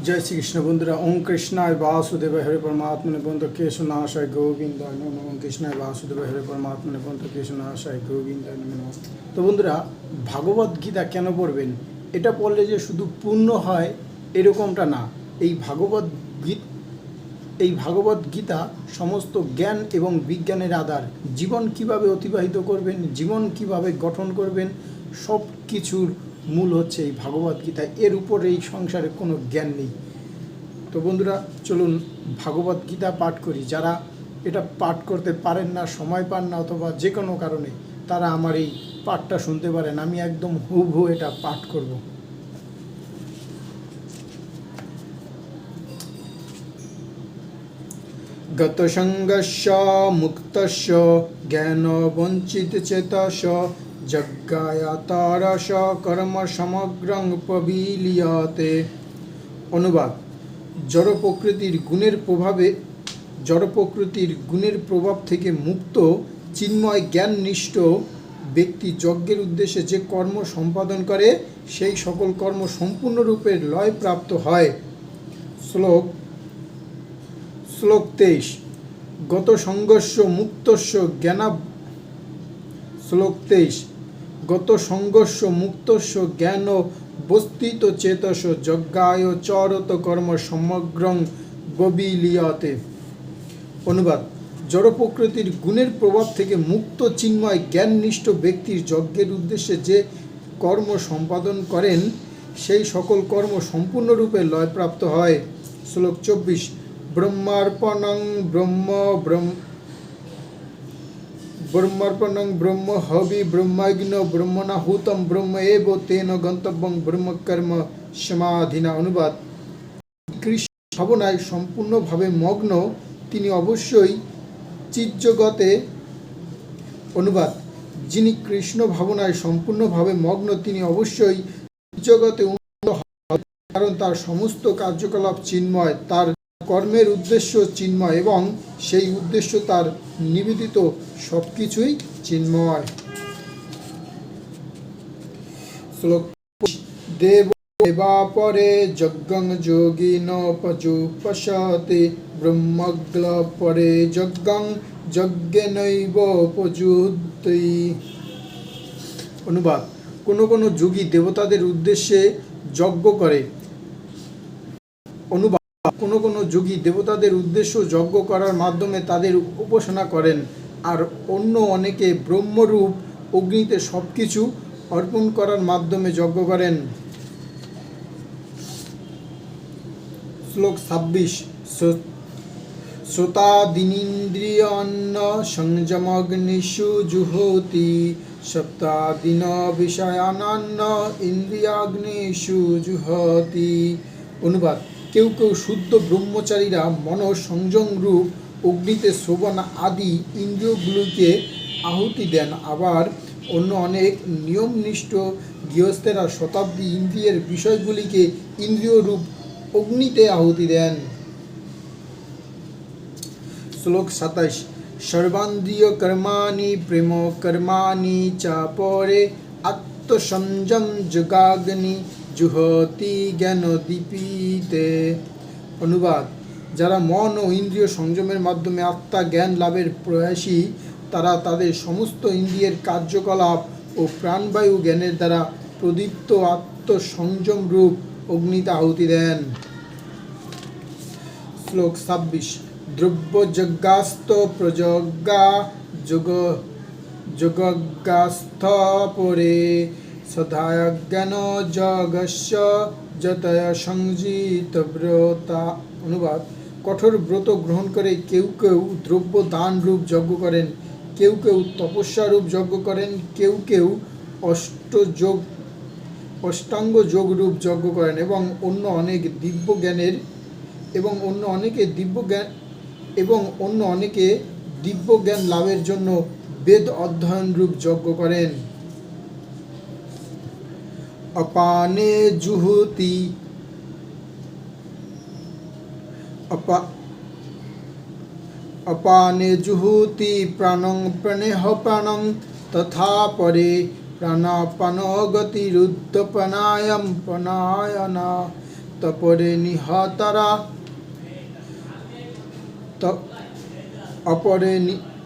जय श्री कृष्ण बंधुरा। ओम कृष्णाय वासुदेव हरे परमात्मने बंधु केशनाशाय गोविंदाय नमः। ओम कृष्णाय वासुदेव हरे परमात्मने बंधु केशनाशाय गोविंदाय नमः। তো বন্ধুরা, ভাগবত গীতা কেন পড়বেন? এটা পড়লে যে শুধু পুণ্য হয় এরকমটা না। এই ভাগবত গীতা সমস্ত জ্ঞান এবং বিজ্ঞানের আধার। জীবন কিভাবে অতিবাহিত করবেন, জীবন কিভাবে গঠন করবেন, সব কিছুর মূল হচ্ছে এই ভাগবত গীতা। এর উপরে এই সংসারে কোনো জ্ঞান নেই। তো বন্ধুরা, চলুন ভাগবত গীতা পাঠ করি। যারা এটা পাঠ করতে পারেন না, সময় পান না, অথবা যে কোনো কারণে, তারা আমার এই পাঠটা শুনতে পারেন। আমি একদম হুবহু এটা পাঠ করব। গতসঙ্গস্য মুক্তস্য জ্ঞান বঞ্চিত চেতস যজ্ঞায়াতারস কর্ম সমগ্রং প্রবিলীয়তে। অনুবাদ: জড় প্রকৃতির গুণের প্রভাব থেকে মুক্ত চিন্ময় জ্ঞাননিষ্ঠ ব্যক্তি যজ্ঞের উদ্দেশ্যে যে কর্ম সম্পাদন করে সেই সকল কর্ম সম্পূর্ণরূপে লয় প্রাপ্ত হয়। শ্লোক 23। গত সংঘর্ষ মুক্তস্য জ্ঞান বস্তিত চেতস যজ্ঞায় চরত কর্ম সমগ্রং গবিলীয়তে। অনুবাদ: জড় প্রকৃতির গুণের প্রভাব থেকে মুক্ত চিন্ময় জ্ঞাননিষ্ঠ ব্যক্তির যজ্ঞের উদ্দেশ্যে যে কর্ম সম্পাদন করেন সেই সকল কর্ম সম্পূর্ণরূপে লয়প্রাপ্ত হয়। শ্লোক 24। ব্রহ্মার্পণং ব্রহ্ম হবি ব্রহ্মজ্ঞ ব্রহ্মণাহুতম ব্রহ্ম এব তেন গন্তব্যং ব্রহ্মকর্ম সমাধিনা। অনুবাদ: কৃষ্ণ ভাবনায় সম্পূর্ণভাবে মগ্ন তিনি অবশ্যই চিজ্জগতে অনুবাদ যিনি কৃষ্ণ ভাবনায় সম্পূর্ণভাবে মগ্ন তিনি অবশ্যই চিজ্জগতে উন্নত হন, কারণ তার সমস্ত কার্যকলাপ চিন্ময়, তার কর্মের উদ্দেশ্য চিন্ময় এবং সেই উদ্দেশ্য তার নিবেদিত সব কিছুই চিন্ময়। শ্লোক: দেবাপরে যজ্ঞং যোগিন পযুপশতে ব্রহ্মগ্ল পরে যজ্ঞং যজ্ঞেনৈব পযুতি। অনুবাদ: কোনো কোনো যোগী দেবতাদের উদ্দেশ্যে যজ্ঞ করে। অনুবাদ: কোনো কোনো যোগী দেবতাদের উদ্দেশ্য যজ্ঞ করার মাধ্যমে তাদের উপাসনা করেন, আর অন্য অনেকে ব্রহ্মরূপ অগ্নিতে সব কিছু অর্পণ করার মাধ্যমে যজ্ঞ করেন। শ্লোক 26। শ্রোতাদীনিন্দ্রিয়াণ্য সংযমগ্নিষু জুহোতি সপ্তাদিন বিষয়ানান্য ইন্দ্রিয়াগ্নিষু জুহতি। অনুবাদ: কেউ কেউ শুদ্ধ ব্রহ্মচারীরা মন সংযম রূপ অগ্নিতে শ্রবণ আদি ইন্দ্রিয়গুলিকে আহুতি দেন, আবার অন্য অনেক নিয়মনিষ্ঠ গৃহস্থেরা শতাব্দী ইন্দ্রিয়ের বিষয়গুলিকে ইন্দ্রিয় রূপ অগ্নিতে আহুতি দেন। শ্লোক 27। সর্বান্দ্রিয় কর্মাণি প্রেম কর্মাণি চ পরে আত্মসংযম যোগাগ্নি জুহতি জ্ঞান দীপিতে। অনুবাদ: যারা মন ও ইন্দ্রিয় সংযমের মাধ্যমে আত্মা জ্ঞান লাভের প্রয়াসী তারা তাদের সমস্ত ইন্দ্রিয়ের কার্যকলাপ ও প্রাণবায়ু জ্ঞানের দ্বারা প্রদীপ্ত আত্মসংযম রূপ অগ্নিতে আহুতি দেন। শ্লোক 26। দ্রব্যযজ্ঞাস্ত প্রযজ্ঞা যোগজ্ঞাস্থ পরে সদায়জ্ঞান যজ্ঞস্য যতয় সংযিত ব্রতা। অনুবাদ: কঠোর ব্রত গ্রহণ করে কেউ কেউ দ্রব্য দান রূপ যজ্ঞ করেন, কেউ কেউ তপস্যা রূপ যজ্ঞ করেন, কেউ কেউ অষ্টাঙ্গ যোগ রূপ যজ্ঞ করেন এবং অন্য অনেকে দিব্য জ্ঞান লাভের জন্য বেদ অধ্যয়ন রূপ যজ্ঞ করেন। অপানে জুহুতি প্রাণং প্রাণেহ প্রাণং তথা পরে প্রাণাপান গতিরুদ্ধ প্রাণায়াম প্রাণায়না। তপরে নিহতারা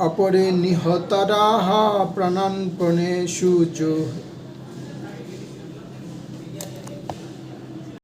অপরে নিহতারা প্রাণান্পণেষু